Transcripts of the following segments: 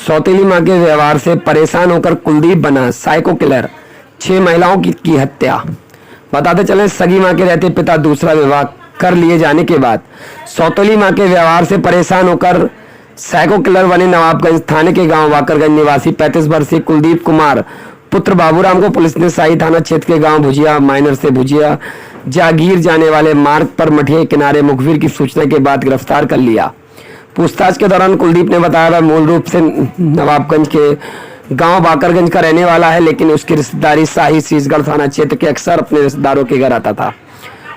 सौतेली मां के व्यवहार से परेशान होकर कुलदीप बना साइको किलर, 6 महिलाओं की हत्या। बताते चले, सगी मां के रहते पिता दूसरा विवाह कर लिए जाने के बाद सौतेली मां के व्यवहार से परेशान होकर साइको किलर बने नवाबगंज थाने के गांव वाकरगंज निवासी 35 वर्षीय कुलदीप कुमार पुत्र बाबूराम को पुलिस ने शाही थाना क्षेत्र के गांव भुजिया माइनर से भुजिया जागीर जाने वाले मार्ग पर मठिया किनारे मुखबिर की सूचना के बाद गिरफ्तार कर लिया। पूछताछ के दौरान कुलदीप ने बताया वह मूल रूप से नवाबगंज के गांव बाकरगंज का रहने वाला है, लेकिन उसकी रिश्तेदारी शाही शीशगढ़ थाना क्षेत्र के अक्सर अपने रिश्तेदारों के घर आता था।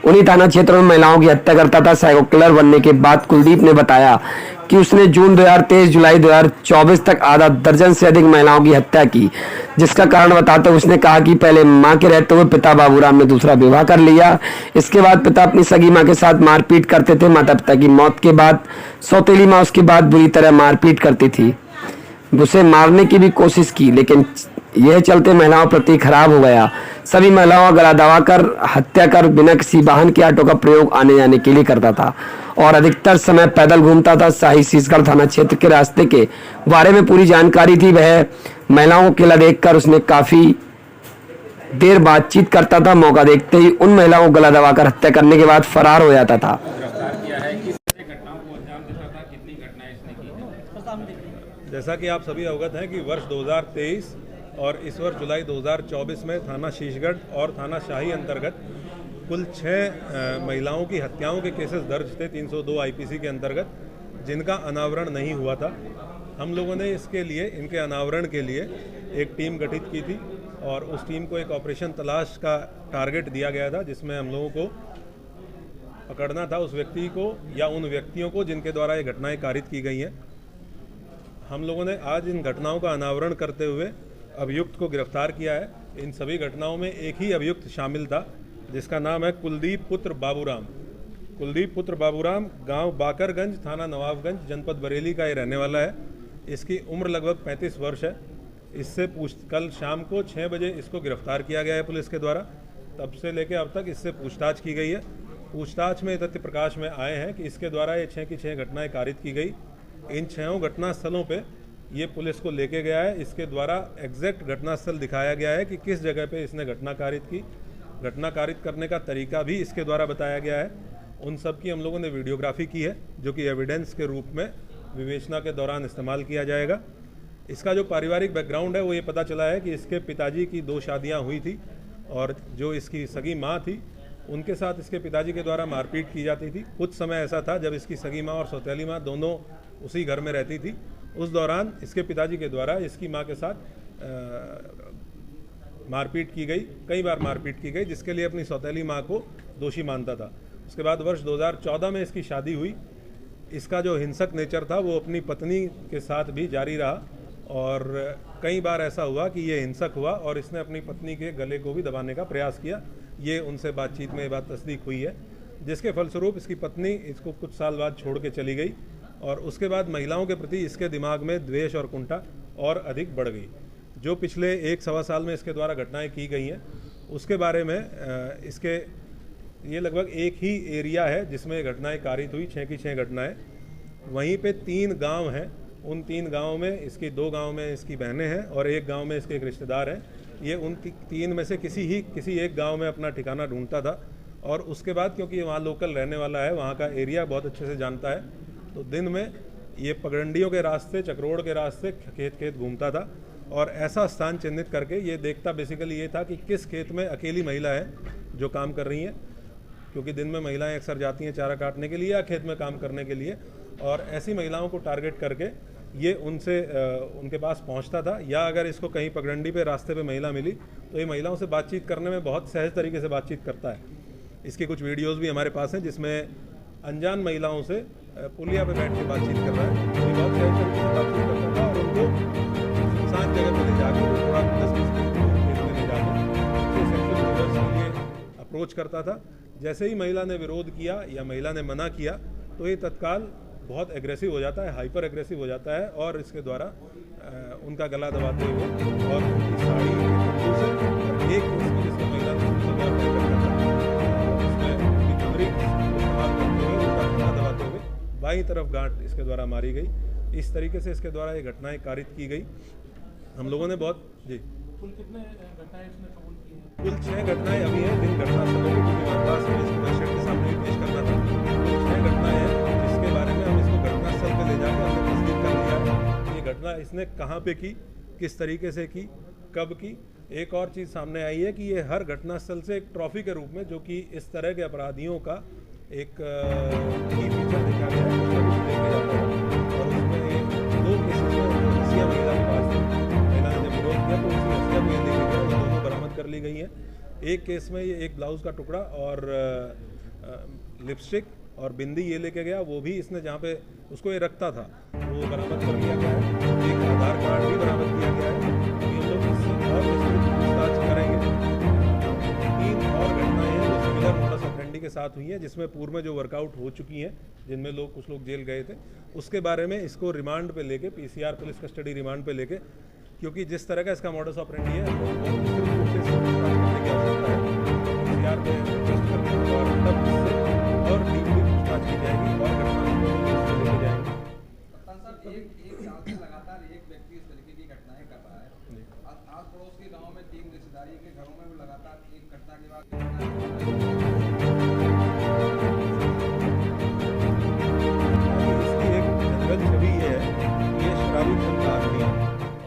उन्हीं थाना क्षेत्र में महिलाओं की हत्या करता था। साइको किलर बनने के बाद कुलदीप ने बताया कि उसने जून 2023 जुलाई 2024 तक आधा दर्जन से अधिक महिलाओं की हत्या की, जिसका कारण बताते हुए उसने कहा कि पहले मां के रहते हुए पिता बाबूराम ने दूसरा विवाह कर लिया। इसके बाद पिता अपनी सगी मां के साथ मारपीट करते थे। माता पिता की मौत के बाद सौतेली मां उसके बाद बुरी तरह मारपीट करती थी। उसे मारने की भी कोशिश की, लेकिन यह चलते महिलाओं प्रति खराब हो गया। सभी महिलाओं का गला दबाकर हत्या कर बिना किसी वाहन के ऑटो का प्रयोग आने जाने के लिए करता था और अधिकतर समय पैदल घूमता था। शाही शीशगढ़ थाना क्षेत्र के रास्ते के बारे में पूरी जानकारी थी। वह महिलाओं को किला देखकर उसने काफी देर बातचीत करता था। मौका देखते ही उन महिलाओं को गला दबाकर हत्या करने के बाद फरार हो जाता था। जैसा कि आप सभी अवगत हैं कि वर्ष 2023 और इस वर्ष जुलाई 2024 में थाना शीशगढ़ और थाना शाही अंतर्गत कुल 6 महिलाओं की हत्याओं के केसेस दर्ज थे 302 आईपीसी के अंतर्गत, जिनका अनावरण नहीं हुआ था। हम लोगों ने इसके लिए, इनके अनावरण के लिए एक टीम गठित की थी और उस टीम को एक ऑपरेशन तलाश का टारगेट दिया गया था, जिसमें हम लोगों को पकड़ना था उस व्यक्ति को या उन व्यक्तियों को जिनके द्वारा ये घटनाएं कारित की गई हैं। हम लोगों ने आज इन घटनाओं का अनावरण करते हुए अभियुक्त को गिरफ्तार किया है। इन सभी घटनाओं में एक ही अभियुक्त शामिल था, जिसका नाम है कुलदीप पुत्र बाबूराम। कुलदीप पुत्र बाबूराम गांव बाकरगंज, थाना नवाबगंज, जनपद बरेली का ये रहने वाला है। इसकी उम्र लगभग 35 वर्ष है। इससे कल शाम को 6 बजे इसको गिरफ्तार किया गया है पुलिस के द्वारा। तब से लेकर अब तक इससे पूछताछ की गई है। पूछताछ में तथ्य प्रकाश में आए हैं कि इसके द्वारा ये 6 की 6 घटनाएँ कारित की गई। इन 6 घटना स्थलों पे ये पुलिस को लेके गया है। इसके द्वारा एग्जैक्ट घटनास्थल दिखाया गया है कि किस जगह पे इसने घटना कारित की। घटना कारित करने का तरीका भी इसके द्वारा बताया गया है। उन सब की हम लोगों ने वीडियोग्राफी की है, जो कि एविडेंस के रूप में विवेचना के दौरान इस्तेमाल किया जाएगा। इसका जो पारिवारिक बैकग्राउंड है वो ये पता चला है कि इसके पिताजी की 2 शादियाँ हुई थी और जो इसकी सगी माँ थी उनके साथ इसके पिताजी के द्वारा मारपीट की जाती थी। कुछ समय ऐसा था जब इसकी सगी माँ और सौतेली माँ दोनों उसी घर में रहती थी। उस दौरान इसके पिताजी के द्वारा इसकी मां के साथ मारपीट की गई, कई बार मारपीट की गई, जिसके लिए अपनी सौतेली मां को दोषी मानता था। उसके बाद वर्ष 2014 में इसकी शादी हुई। इसका जो हिंसक नेचर था वो अपनी पत्नी के साथ भी जारी रहा और कई बार ऐसा हुआ कि ये हिंसक हुआ और इसने अपनी पत्नी के गले को भी दबाने का प्रयास किया। ये उनसे बातचीत में ये बात तस्दीक हुई है, जिसके फलस्वरूप इसकी पत्नी इसको कुछ साल बाद छोड़ के चली गई और उसके बाद महिलाओं के प्रति इसके दिमाग में द्वेष और कुंठा और अधिक बढ़ गई। जो पिछले 1-1.25 साल में इसके द्वारा घटनाएं की गई हैं, उसके बारे में इसके ये लगभग एक ही एरिया है जिसमें घटनाएं कारित हुई, 6 की 6 घटनाएं। वहीं पे 3 गांव हैं। उन 3 गाँव में इसकी 2 गाँव में इसकी बहनें हैं और एक गाँव में इसके एक रिश्तेदार हैं। ये उन 3 में से किसी एक गाँव में अपना ठिकाना ढूंढता था और उसके बाद क्योंकि वहाँ लोकल रहने वाला है, वहाँ का एरिया बहुत अच्छे से जानता है, तो दिन में ये पगडंडियों के रास्ते, चक्रोड़ के रास्ते खेत घूमता था और ऐसा स्थान चिन्हित करके ये देखता बेसिकली ये था कि किस खेत में अकेली महिला है जो काम कर रही हैं, क्योंकि दिन में महिलाएं अक्सर जाती हैं चारा काटने के लिए या खेत में काम करने के लिए, और ऐसी महिलाओं को टारगेट करके ये उनके पास पहुंचता था। या अगर इसको कहीं पगडंडी पे रास्ते पे महिला मिली तो ये महिलाओं से बातचीत करने में बहुत सहज तरीके से बातचीत करता है। इसकी कुछ वीडियोज़ भी हमारे पास हैं जिसमें अनजान महिलाओं से पुलिया पे बैठ के बातचीत कर रहा है। बहुत सहज तरीके से बातचीत करता था और उनको सुनसान जगह पर ले जाकर थोड़ा 10-20 खेत में ले जाकर अप्रोच करता था। जैसे ही महिला ने विरोध किया या महिला ने मना किया तो ये तत्काल बहुत एग्रेसिव हो जाता है, हाइपर एग्रेसिव हो जाता है और इसके द्वारा उनका गला दबाते हुए और उनकी साड़ी से एक जिसमें महिला ने बाईं तरफ गांठ इसके द्वारा मारी गई। इस तरीके से इसके द्वारा ये घटनाएं कारित की गई। हम लोगों ने बहुत जी कुल कितने घटनाएं इसने कबूल की हैं? कुल 6 घटनाएं अभी हैं जिन घटना स्थलों को क्योंकि हमारे पास इसको मजिस्ट्रेट के सामने भी पेश करना था। कुल 6 घटनाएं हैं जिसके बारे में हम इसको घटनास्थल पर ले जाकर हमने तस्दीक कर लिया है। ये घटना इसने कहाँ पे की, किस तरीके से की, कब की। एक और चीज़ सामने आई है कि ये हर घटनास्थल से एक ट्रॉफी के रूप में, जो कि इस तरह के अपराधियों का एक की फीचर देखा गया है, उसका कुछ लेके जाता है। और उसमें 2 केसेस में हंसिया महिला के पास थी, महिला ने जब विरोध किया तो उसकी हंसिया को ये लेके गया, वो दोनों बरामद कर ली गई हैं। एक केस में ये एक ब्लाउज का टुकड़ा और लिपस्टिक और बिंदी ये लेके गया, वो भी इसने जहाँ पे उसको ये रखता था वो बरामद कर लिया गया है। एक आधार कार्ड भी बरामद किया गया है। ये लोग इससे और पूछताछ करेंगे। 3 और घटनाएं हैं जो सिमिलर मोडस ऑपरेंडी के साथ हुई हैं, जिसमें पूर्व में जो वर्कआउट हो चुकी हैं, जिनमें कुछ लोग जेल गए थे, उसके बारे में इसको रिमांड पे लेके पीसीआर पुलिस कस्टडी रिमांड पे लेके, क्योंकि जिस तरह का इसका मोडस ऑपरेंडी है करने की आवश्यकता है। पीसीआर पे रिक्वेस्ट करने के बाद तब इससे और डीपली पूछताछ की जाएगी और घटना को लेके जाएंगे। एक साल से लगातार एक व्यक्ति इस तरीके की घटनाएं कर रहा है। आस पड़ोस के गांव में 3 रिश्तेदारी के घरों में भी लगातार एक घटना के बाद इसकी एक जनरल छवि ये है, ये शराबी किस्म का आदमी है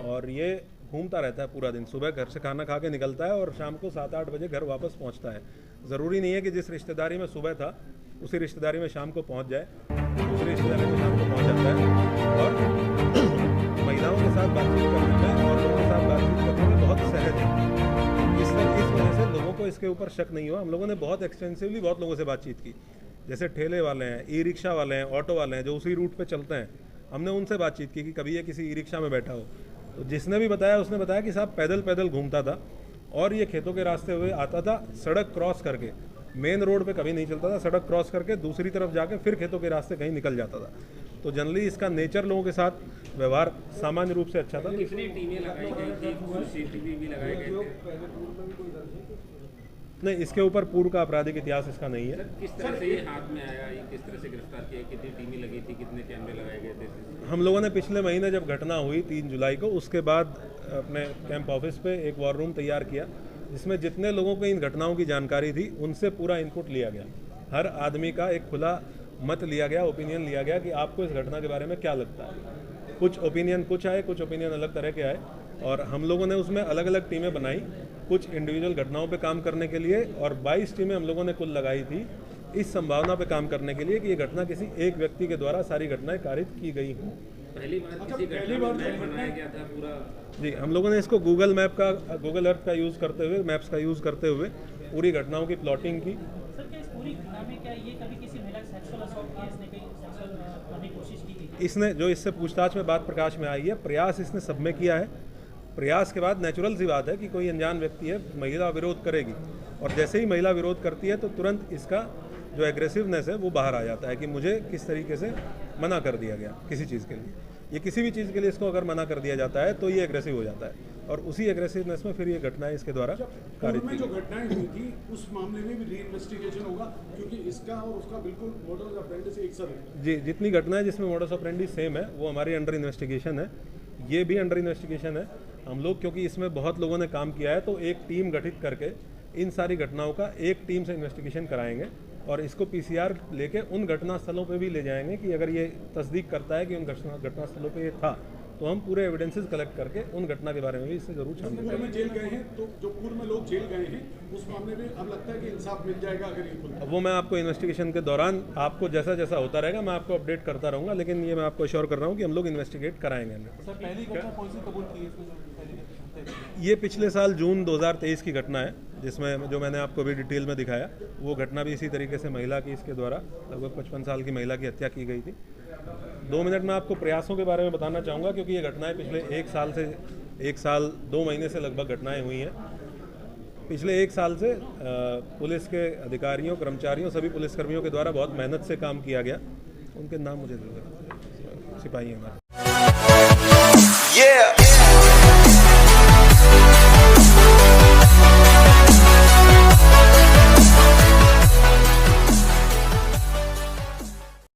और ये घूमता रहता है पूरा दिन। सुबह घर से खाना खा के निकलता है और शाम को 7-8 बजे घर वापस पहुंचता है। ज़रूरी नहीं है कि जिस रिश्तेदारी में सुबह था उसी रिश्तेदारी में शाम को पहुंच जाए, दूसरी रिश्तेदारी में शाम को पहुंच जाता है और महिलाओं के साथ बातचीत करने में और लोगों के साथ बातचीत करने में बहुत सहज है। इस वजह से लोगों को इसके ऊपर शक नहीं हुआ। हम लोगों ने बहुत एक्सटेंसिवली बहुत लोगों से बातचीत की, जैसे ठेले वाले हैं, ई रिक्शा वाले हैं, ऑटो वाले हैं जो उसी रूट पर चलते हैं। हमने उनसे बातचीत की कि कभी ये किसी ई रिक्शा में बैठा हो, तो जिसने भी बताया उसने बताया कि साहब पैदल पैदल घूमता था और ये खेतों के रास्ते हुए आता था, सड़क क्रॉस करके, मेन रोड पे कभी नहीं चलता था, सड़क क्रॉस करके दूसरी तरफ जाके फिर खेतों के रास्ते कहीं निकल जाता था। तो जनरली इसका नेचर लोगों के साथ व्यवहार सामान्य रूप से अच्छा था। कितनी टीमें लगाई गई थी, सीसीटीवी भी लगाए गए थे? नहीं, इसके ऊपर पूर्व का आपराधिक इतिहास इसका नहीं है। किस तरह से ये हाथ में आया, ये किस तरह से गिरफ्तार किया, कितनी टीमें लगी थी, कितने कैमरे लगाए गए थे? हम लोगों ने पिछले महीने जब घटना हुई 3 जुलाई को, उसके बाद अपने कैंप ऑफिस पे एक वॉर रूम तैयार किया, जिसमें जितने लोगों को इन घटनाओं की जानकारी थी उनसे पूरा इनपुट लिया गया। हर आदमी का एक खुला मत लिया गया, ओपिनियन लिया गया कि आपको इस घटना के बारे में क्या लगता है। कुछ ओपिनियन कुछ आए, कुछ ओपिनियन अलग तरह के आए और हम लोगों ने उसमें अलग अलग टीमें बनाई, कुछ इंडिविजुअल घटनाओं पे काम करने के लिए और 22 टीमें हम लोगों ने कुल लगाई थी इस संभावना पे काम करने के लिए कि ये घटना किसी एक व्यक्ति के द्वारा सारी घटनाएं कारित की गई हों। पहली बार मैप बनाया गया था पूरा? जी, हम लोगों ने इसको गूगल अर्थ का यूज़ करते हुए, मैप्स का यूज़ करते हुए पूरी घटनाओं की प्लॉटिंग की। सर, क्या इस पूरी घटना में क्या ये कभी किसी महिला सेक्सुअल असॉल्ट केस ने कहीं सेक्सुअल करने की कोशिश की थी? इसने जो इससे पूछताछ में बात प्रकाश में आई है, प्रयास इसने सब में किया है। प्रयास के बाद नेचुरल सी बात है कि कोई अनजान व्यक्ति है, महिला विरोध करेगी और जैसे ही महिला विरोध करती है तो तुरंत इसका जो एग्रेसिवनेस है वो बाहर आ जाता है कि मुझे किस तरीके से मना कर दिया गया किसी चीज़ के लिए। ये किसी भी चीज़ के लिए इसको अगर मना कर दिया जाता है तो ये एग्रेसिव हो जाता है और उसी एग्रेसिवनेस में फिर ये घटनाएं इसके द्वारा कारित में जो घटनाएं हुई थी उस मामले में भी री-इन्वेस्टिगेशन होगा, क्योंकि इसका और उसका बिल्कुल मोडस ऑपरेंडी से एक सा है। जी, जितनी घटनाएं जिसमें मोडस ऑपरेंडी सेम है वो हमारी अंडर इन्वेस्टिगेशन है, ये भी अंडर इन्वेस्टिगेशन है। हम लोग क्योंकि इसमें बहुत लोगों ने काम किया है तो एक टीम गठित करके इन सारी घटनाओं का एक टीम से इन्वेस्टिगेशन कराएंगे और इसको पीसीआर लेके उन घटना स्थलों पे भी ले जाएंगे कि अगर ये तस्दीक करता है कि उन घटना स्थलों पे ये था तो हम पूरे एविडेंसेस कलेक्ट करके उन घटना के बारे में भी इससे जरूर छानबीन पूर्व में जेल गए हैं तो जो पूर्व में लोग जेल गए हैं उस मामले में अब लगता है कि इंसाफ मिल जाएगा अगर ये खुलता है। वो मैं आपको इन्वेस्टिगेशन के दौरान आपको जैसा जैसा होता रहेगा मैं आपको अपडेट करता रहूँगा, लेकिन ये मैं आपको श्योर कर रहा हूँ कि हम लोग इन्वेस्टिगेट कराएंगे। सर, पहली घटना कौन सी कबूल की है? ये पिछले साल जून 2023 की घटना है, जिसमें जो मैंने आपको भी डिटेल में दिखाया, वो घटना भी इसी तरीके से महिला की, इसके द्वारा लगभग 55 साल की महिला की हत्या की गई थी। 2 मिनट में आपको प्रयासों के बारे में बताना चाहूँगा क्योंकि ये घटनाएं पिछले 1 साल 2 महीने से लगभग घटनाएं हुई हैं। पिछले 1 साल से पुलिस के अधिकारियों, कर्मचारियों, सभी पुलिसकर्मियों के द्वारा बहुत मेहनत से काम किया गया। उनके नाम मुझे सिपाही हमारे